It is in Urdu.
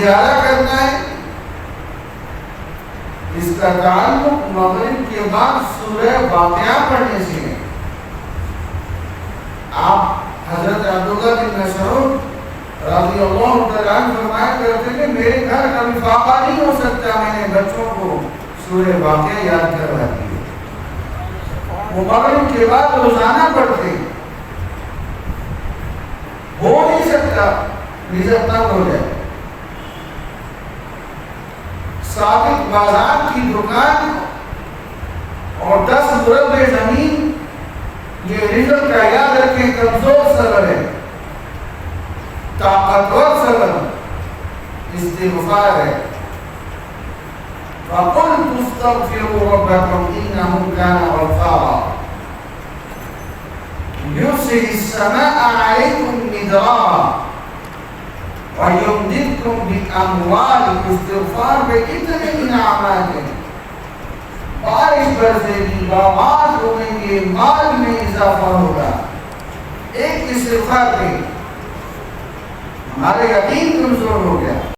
زیادہ کرنا ہے، اس کا تعلق مغرب کے بعد سورہ واقعہ پڑھنے سے ہے۔ آپ حضرت عبداللہ بن مسعود رضی اللہ تعالیٰ عنہ فرمایا کرتے کہ میرے گھر کبھی فاقہ نہیں ہو سکتا، میں نے بچوں کو سورہ واقعہ یاد کروا دی۔ وہ مغرب کے بعد روزانہ پڑھتے، ہو نہیں سکتا رزق تنگ ہو جائے۔ ثابت بازار کی دکان اور 10 مربع زمین، یہ رزق کا یاد رکھیں کمزور سبب ہے، طاقتور سبب استغفار ہے۔ فَقُلْتُ اسْتَغْفِرُوا رَبَّكُمْ إِنَّهُ كَانَ غَفَّارًا يُرْسِلِ السَّمَاءَ عَلَيْكُمْ مِدْرَارًا وَيُمْدِدْكُمْ بِأَمْوَالٍ۔ استغفار میں اتنے انعامات ہیں، بارش برسے گی، باغات ہویں گے، مال میں اضافہ ہوگا۔ ایک استغفار میں ہمارے یقین کمزور ہو گیا۔